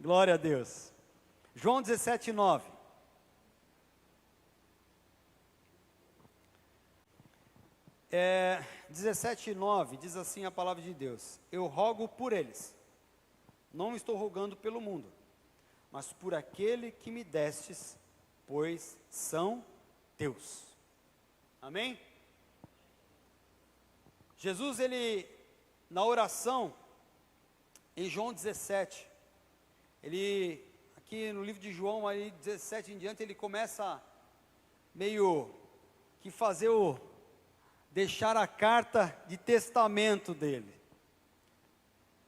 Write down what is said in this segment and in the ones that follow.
Glória a Deus. João 17, 9. É, 17:9 diz assim a palavra de Deus: eu rogo por eles, não estou rogando pelo mundo, mas por aquele que me destes, pois são teus. Amém? Jesus, ele, na oração, em João 17, ele, aqui no livro de João, aí 17 em diante, ele começa meio que deixar a carta de testamento dele.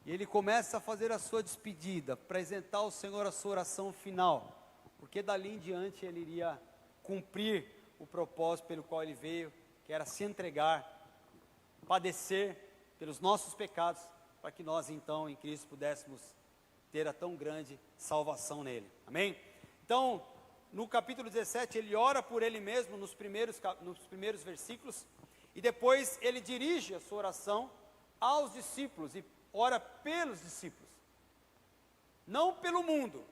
E ele começa a fazer a sua despedida, apresentar ao Senhor a sua oração final, porque dali em diante ele iria cumprir o propósito pelo qual ele veio, que era se entregar, padecer pelos nossos pecados, para que nós então em Cristo pudéssemos ter a tão grande salvação nele. Amém? Então, no capítulo 17, ele ora por ele mesmo nos primeiros versículos, e depois ele dirige a sua oração aos discípulos e ora pelos discípulos, não pelo mundo,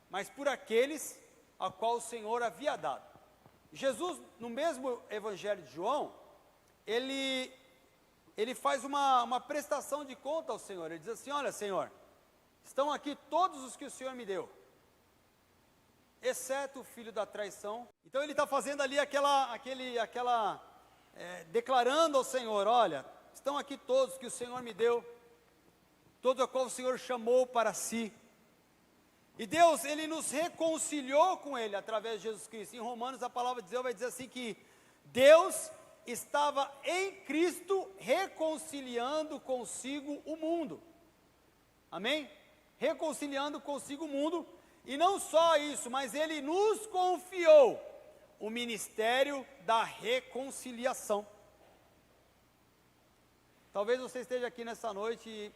mas por aqueles a qual o Senhor havia dado. Jesus, no mesmo Evangelho de João, ele faz uma prestação de conta ao Senhor. Ele diz assim: olha, Senhor, estão aqui todos os que o Senhor me deu, exceto o filho da traição. Então ele está fazendo ali declarando ao Senhor: olha, estão aqui todos que o Senhor me deu, todos a qual o Senhor chamou para si. E Deus, ele nos reconciliou com ele através de Jesus Cristo. Em Romanos a palavra de Deus vai dizer assim que Deus estava em Cristo reconciliando consigo o mundo. Amém? Reconciliando consigo o mundo. E não só isso, mas ele nos confiou o ministério da reconciliação. Talvez você esteja aqui nessa noite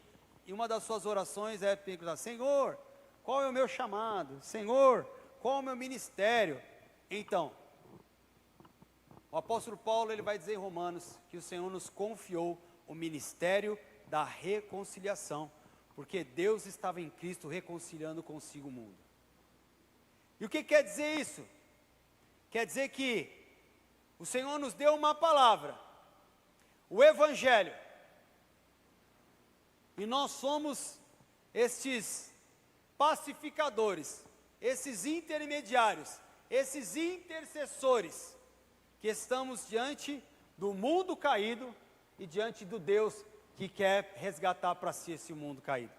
e uma das suas orações é perguntar: Senhor, qual é o meu chamado? Senhor, qual é o meu ministério? Então, o apóstolo Paulo, ele vai dizer em Romanos que o Senhor nos confiou o ministério da reconciliação, porque Deus estava em Cristo reconciliando consigo o mundo. E o que quer dizer isso? Quer dizer que o Senhor nos deu uma palavra, o Evangelho, e nós somos estes pacificadores, esses intermediários, esses intercessores, que estamos diante do mundo caído e diante do Deus que quer resgatar para si esse mundo caído.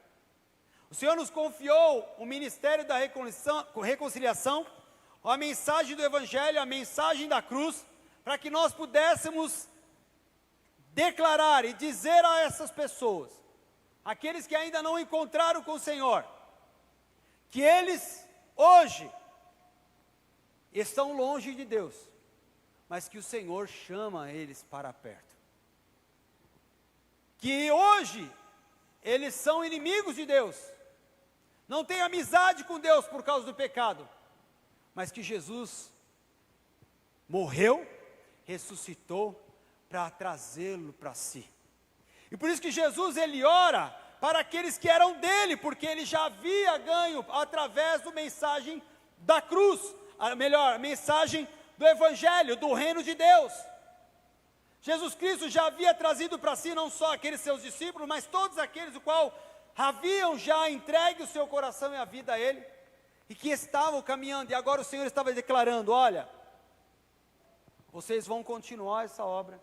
O Senhor nos confiou o ministério da reconciliação, a mensagem do Evangelho, a mensagem da cruz, para que nós pudéssemos declarar e dizer a essas pessoas, aqueles que ainda não encontraram com o Senhor, que eles hoje estão longe de Deus, mas que o Senhor chama eles para perto. Que hoje eles são inimigos de Deus, não têm amizade com Deus por causa do pecado, mas que Jesus morreu, ressuscitou para trazê-lo para si. E por isso que Jesus, ele ora para aqueles que eram dele, porque ele já havia ganho através da mensagem da cruz, a mensagem do Evangelho, do reino de Deus. Jesus Cristo já havia trazido para si não só aqueles seus discípulos, mas todos aqueles o qual haviam já entregue o seu coração e a vida a Ele, e que estavam caminhando, e agora o Senhor estava declarando: olha, vocês vão continuar essa obra,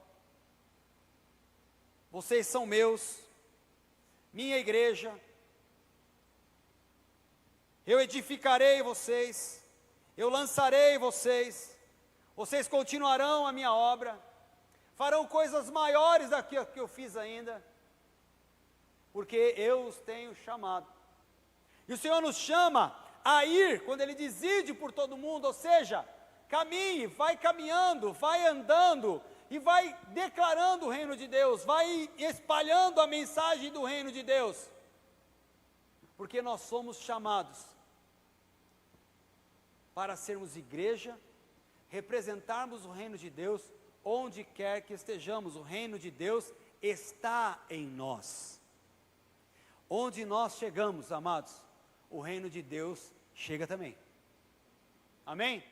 vocês são meus, minha igreja, eu edificarei vocês, eu lançarei vocês, vocês continuarão a minha obra, farão coisas maiores do que eu fiz ainda, porque eu os tenho chamado. E o Senhor nos chama a ir, quando Ele diz ide por todo mundo, ou seja, caminhe, vai caminhando, vai andando, e vai declarando o reino de Deus, vai espalhando a mensagem do reino de Deus, porque nós somos chamados para sermos igreja, representarmos o reino de Deus, onde quer que estejamos. O reino de Deus está em nós. Onde nós chegamos, amados, o reino de Deus chega também. Amém?